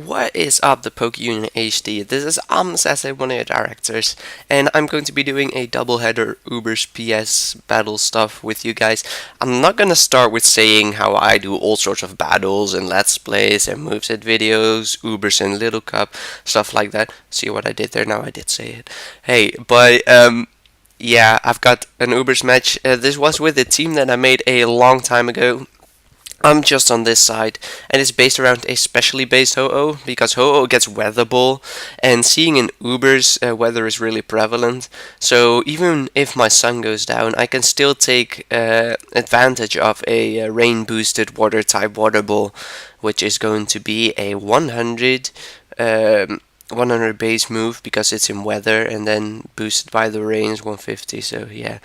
What is up, the Pokémon HD? This is OminousAcid, one of your directors, and I'm going to be doing a doubleheader Ubers PS battle stuff with you guys. I'm not gonna start with saying how I do all sorts of battles and let's plays and moveset videos, Ubers and Little Cup, stuff like that. See what I did there? Now I did say it. Hey, but yeah, I've got an Ubers match. This was with a team that I made a long time ago. I'm just on this side, and it's based around a specially based Ho-Oh, because Ho-Oh gets weatherball, and seeing in Ubers, weather is really prevalent. So even if my sun goes down, I can still take advantage of a rain-boosted water-type water ball, which is going to be a 100 base move because it's in weather, and then boosted by the rain is 150. So yeah.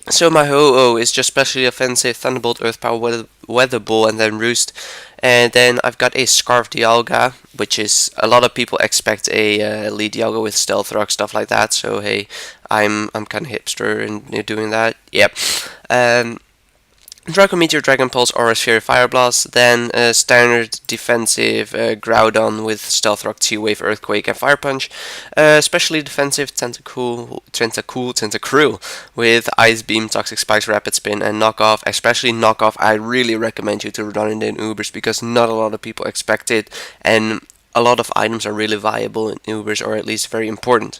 So my Ho-Oh is just specially offensive, Thunderbolt, Earth Power, Weather Ball, and then Roost. And then I've got a Scarf Dialga, which is a lot of people expect a lead Dialga with Stealth Rock, stuff like that. So hey, I'm kind of hipster in doing that. Yep. Dragon Meteor, Dragon Pulse, Aura Sphere, Fire Blast, then standard defensive Groudon with Stealth Rock, T-Wave, Earthquake, and Fire Punch. Especially defensive Tentacruel with Ice Beam, Toxic Spikes, Rapid Spin, and Knockoff. Especially Knockoff, I really recommend you to run it in Ubers because not a lot of people expect it, and a lot of items are really viable in Ubers, or at least very important.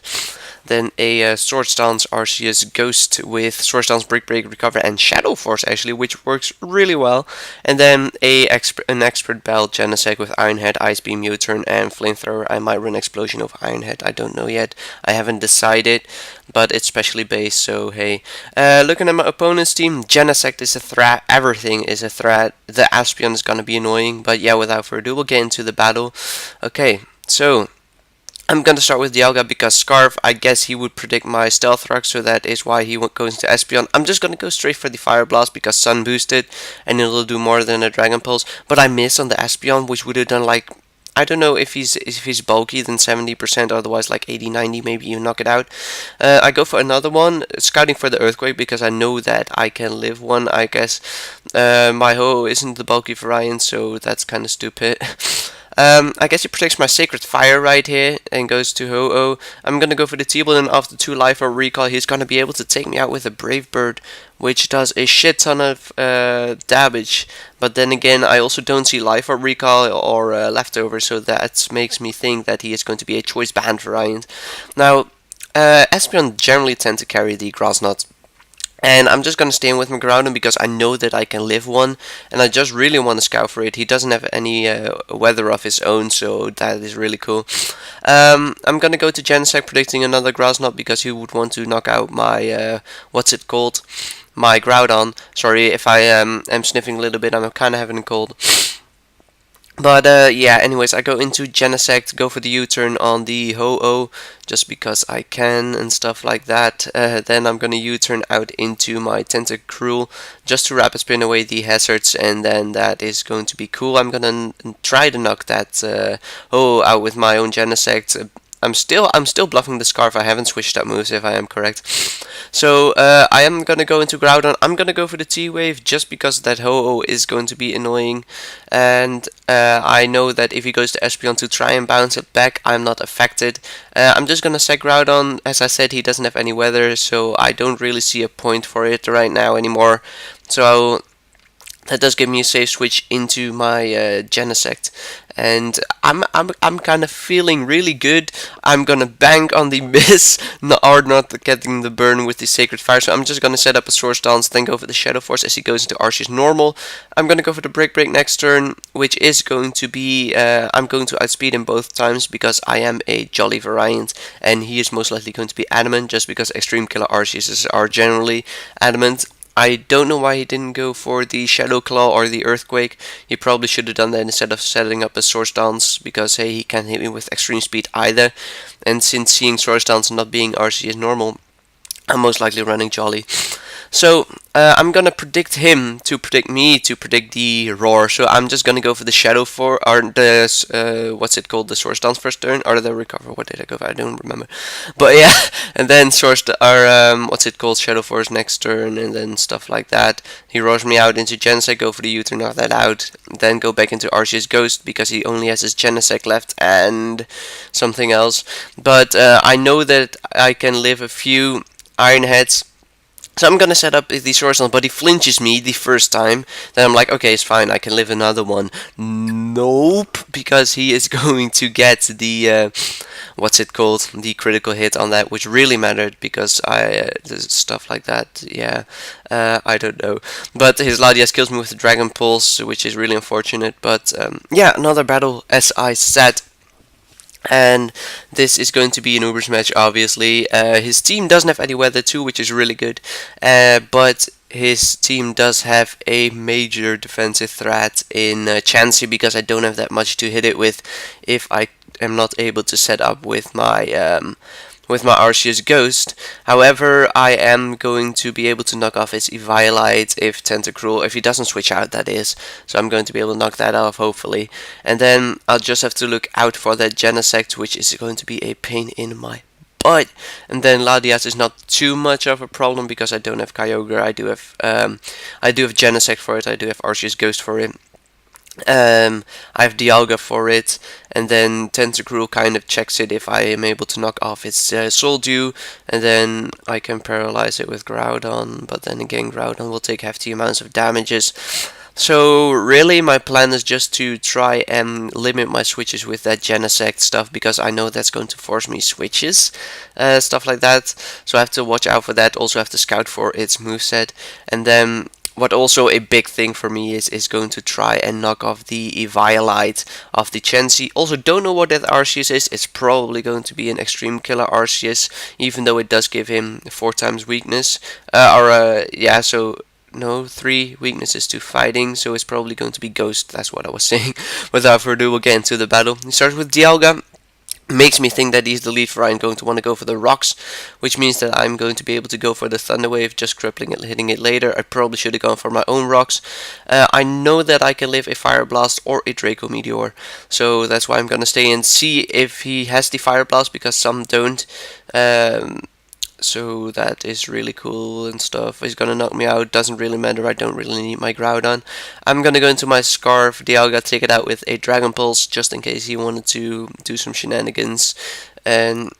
Then a Swords Dance Arceus Ghost with Swords Dance, Brick Break, Recover, and Shadow Force actually, which works really well. And then an Expert Belt Genesect with Iron Head, Ice Beam, U-Turn, and Flamethrower. I might run Explosion of Iron Head, I don't know yet. I haven't decided, but it's specially based, so hey. Looking at my opponent's team, Genesect is a threat, everything is a threat. The Aspion is gonna be annoying, but yeah, without further ado, we'll get into the battle. Okay, so I'm gonna start with Dialga because Scarf, I guess he would predict my Stealth Rock, so that is why he goes into Espeon. I'm just gonna go straight for the Fire Blast because Sun boosted and it'll do more than a Dragon Pulse, but I missed on the Espeon, which would have done like, I don't know if he's bulky, then 70%, otherwise like 80, 90, maybe you knock it out. I go for another one, scouting for the Earthquake because I know that I can live one, I guess. My Ho isn't the bulky variant, so that's kind of stupid. I guess he protects my Sacred Fire right here and goes to Ho-Oh. I'm gonna go for the T-Ball, and after 2 life or recall, he's gonna be able to take me out with a Brave Bird, which does a shit ton of damage. But then again, I also don't see life or recall or leftover, so that makes me think that he is going to be a choice band variant. Now, Espeon generally tend to carry the Grass Knot. And I'm just going to stay in with my Groudon because I know that I can live one, and I just really want to scout for it. He doesn't have any weather of his own, so that is really cool. I'm going to go to Genesect, predicting another Grass Knot because he would want to knock out my, what's it called? My Groudon. Sorry if I am sniffing a little bit, I'm kind of having a cold. But yeah, anyways, I go into Genesect, go for the U-turn on the Ho-Oh, just because I can and stuff like that. Then I'm gonna U-turn out into my Tentacruel, just to rapid spin away the hazards, and then that is going to be cool. I'm gonna try to knock that Ho-Oh out with my own Genesect. I'm still bluffing the Scarf. I haven't switched up moves, if I am correct. So I am gonna go into Groudon. I'm gonna go for the T-Wave just because that Ho-Oh is going to be annoying, and I know that if he goes to Espeon to try and bounce it back, I'm not affected. I'm just gonna set Groudon. As I said, he doesn't have any weather, so I don't really see a point for it right now anymore. So that does give me a safe switch into my Genesect, and I'm kind of feeling really good. I'm gonna bank on the miss, or not getting the burn with the Sacred Fire. So I'm just gonna set up a Swords Dance, then go for the Shadow Force as he goes into Arceus normal. I'm gonna go for the Break next turn, which is going to be I'm going to outspeed him both times because I am a Jolly variant, and he is most likely going to be Adamant, just because Extreme Killer Arceuses are generally Adamant. I don't know why he didn't go for the Shadow Claw or the Earthquake. He probably should have done that instead of setting up a Swords Dance, because hey, he can't hit me with Extreme Speed either. And since seeing Swords Dance not being Arceus normal, I'm most likely running Jolly. So I'm gonna predict him to predict me to predict the roar. So I'm just gonna go for the shadow for or the what's it called, the source dance first turn or the recover. What did I go for? I don't remember. But yeah, and then source or what's it called, shadow force next turn, and then stuff like that. He roars me out into Genesect, go for the U to knock that out. Then go back into Arceus Ghost because he only has his Genesect left and something else. But I know that I can live a few Iron Heads. So I'm gonna set up the source on, but he flinches me the first time. Then I'm like, okay, it's fine, I can live another one. Nope, because he is going to get the what's it called, the critical hit on that, which really mattered because stuff like that. Yeah, I don't know. But his Latias kills me with the Dragon Pulse, which is really unfortunate. But yeah, another battle, as I said. And this is going to be an Ubers match, obviously. His team doesn't have any weather too, which is really good. But his team does have a major defensive threat in Chansey because I don't have that much to hit it with if I am not able to set up with my Arceus Ghost. However, I am going to be able to knock off his Eviolite if Tentacruel, if he doesn't switch out, that is. So I'm going to be able to knock that off, hopefully. And then I'll just have to look out for that Genesect, which is going to be a pain in my butt. And then Latias is not too much of a problem because I don't have Kyogre. I do have Genesect for it. I do have Arceus Ghost for it. I have Dialga for it, and then Tentacruel kind of checks it if I am able to knock off its Soul Dew, and then I can paralyze it with Groudon, but then again Groudon will take hefty amounts of damages. So really my plan is just to try and limit my switches with that Genesect stuff because I know that's going to force me switches, stuff like that. So I have to watch out for that, also have to scout for its moveset, and then what also a big thing for me is going to try and knock off the Eviolite of the Chansey. Also don't know what that Arceus is. It's probably going to be an Extreme Killer Arceus, even though it does give him 4 times weakness. Yeah, so no, 3 weaknesses to fighting, so it's probably going to be Ghost. That's what I was saying. Without further ado, we'll get into the battle. He starts with Dialga. Makes me think that he's the lead for I'm going to want to go for the rocks, which means that I'm going to be able to go for the Thunder Wave, just crippling it, hitting it later. I probably should have gone for my own rocks. I know that I can live a Fire Blast or a Draco Meteor, so that's why I'm going to stay and see if he has the Fire Blast, because some don't. So that is really cool and stuff. He's gonna knock me out, doesn't really matter, I don't really need my Groudon. I'm gonna go into my Scarf, Dialga, take it out with a Dragon Pulse, just in case he wanted to do some shenanigans. And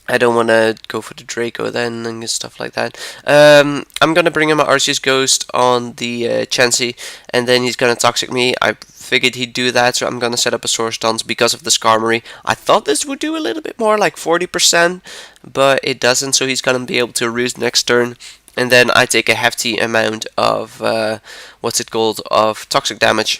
I don't want to go for the Draco then and stuff like that. I'm going to bring in my Arceus Ghost on the Chansey, and then he's going to Toxic me. I figured he'd do that, so I'm going to set up a Source Dance because of the Skarmory. I thought this would do a little bit more, like 40%, but it doesn't, so he's going to be able to Roost next turn. And then I take a hefty amount of, of toxic damage.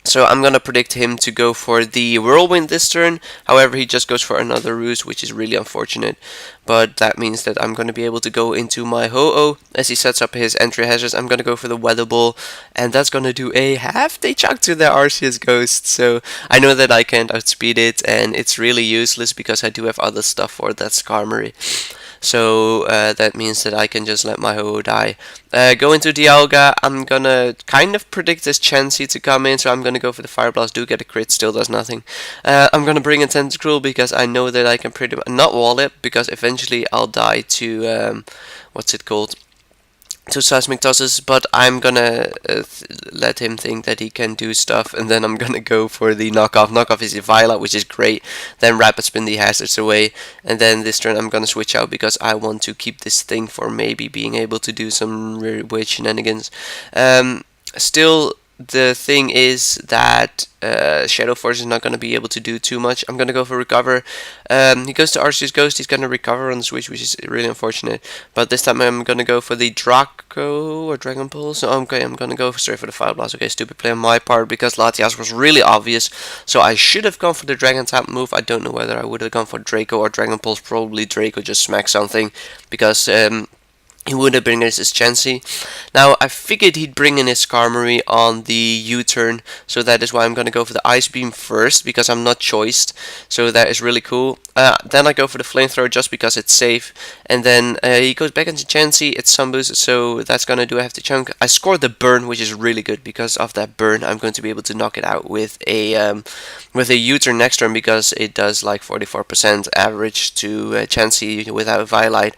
So I'm gonna predict him to go for the Whirlwind this turn. However, he just goes for another Roost, which is really unfortunate. But that means that I'm gonna be able to go into my Ho-Oh as he sets up his entry hazards. I'm gonna go for the Weather Ball, and that's gonna do a half-day chunk to the Arceus Ghost. So I know that I can't outspeed it, and it's really useless because I do have other stuff for that Skarmory. So that means that I can just let my Ho-Oh die. Go into Dialga. I'm gonna kind of predict this Chansey to come in, so I'm gonna go for the Fire Blast. Do get a crit, still does nothing. I'm gonna bring in Tentacruel because I know that I can pretty much not wall it, because eventually I'll die to to Seismic Tosses, but I'm gonna let him think that he can do stuff, and then I'm gonna go for the knockoff. Knockoff is Violet, which is great. Then Rapid Spin the hazards away, and then this turn I'm gonna switch out because I want to keep this thing for maybe being able to do some weird shenanigans. Still, the thing is that Shadow Force is not going to be able to do too much. I'm going to go for Recover. He goes to Arceus Ghost. He's going to recover on the switch, which is really unfortunate. But this time I'm going to go for the Draco or Dragon Pulse. So, okay, I'm going to go straight for the Fire Blast. Okay, stupid play on my part because Latias was really obvious. So I should have gone for the Dragon type move. I don't know whether I would have gone for Draco or Dragon Pulse. Probably Draco, just smack something. Because he would have bring in his Chansey. Now, I figured he'd bring in his Skarmory on the U-turn, so that is why I'm going to go for the Ice Beam first, because I'm not choiced, so that is really cool. Then I go for the Flamethrower just because it's safe, and then he goes back into Chansey, it's Sunboost, so that's going to do half the chunk. I scored the Burn, which is really good. Because of that Burn, I'm going to be able to knock it out with a U-turn next turn, because it does like 44% average to Chansey without Violite.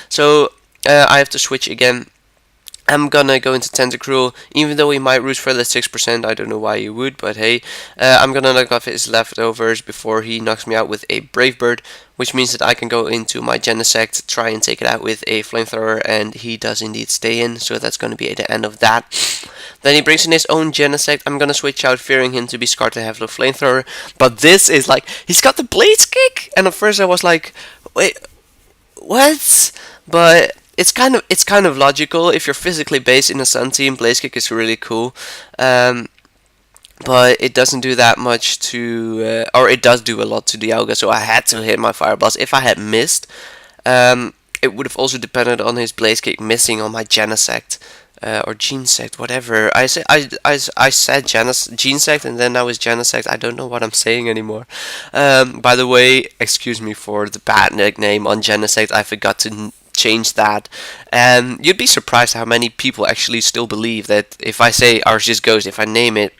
So I have to switch again. I'm gonna go into Tentacruel, even though he might root for the 6%, I don't know why he would, but hey. I'm gonna knock off his leftovers before he knocks me out with a Brave Bird, which means that I can go into my Genesect, try and take it out with a Flamethrower, and he does indeed stay in, so that's gonna be the end of that. Then he brings in his own Genesect. I'm gonna switch out, fearing him to be scarred to have the Flamethrower, but this is like, he's got the Blaze Kick, and at first I was like, wait, what? But it's kind of logical. If you're physically based in a Sun team, Blaze Kick is really cool. But it doesn't do that much to, or it does do a lot to Dialga, so I had to hit my Fire Blast. If I had missed, it would have also depended on his Blaze Kick missing on my Genesect. Or Genesect, whatever. I said Genesect, and then now it's Genesect. I don't know what I'm saying anymore. By the way, excuse me for the bad nickname on Genesect. I forgot to change that. And you'd be surprised how many people actually still believe that if I say Arceus Ghost, if I name it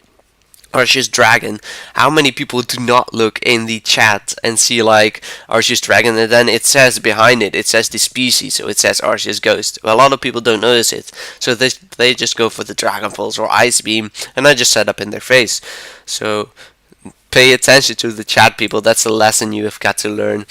Arceus Dragon, how many people do not look in the chat and see like Arceus Dragon, and then it says behind it, it says the species, so it says Arceus Ghost. Well, a lot of people don't notice it, so they just go for the Dragon Pulse or Ice Beam, and I just set up in their face. So pay attention to the chat, people. That's a lesson you have got to learn.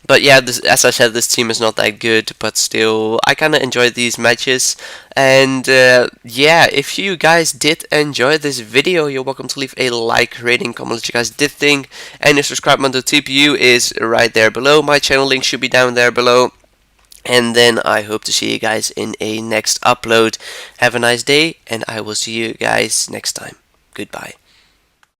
But yeah, as I said, this team is not that good, but still, I kind of enjoyed these matches. And yeah, if you guys did enjoy this video, you're welcome to leave a like, rating, comment what you guys did think. And your subscribe button to TPU is right there below. My channel link should be down there below. And then I hope to see you guys in a next upload. Have a nice day, and I will see you guys next time. Goodbye.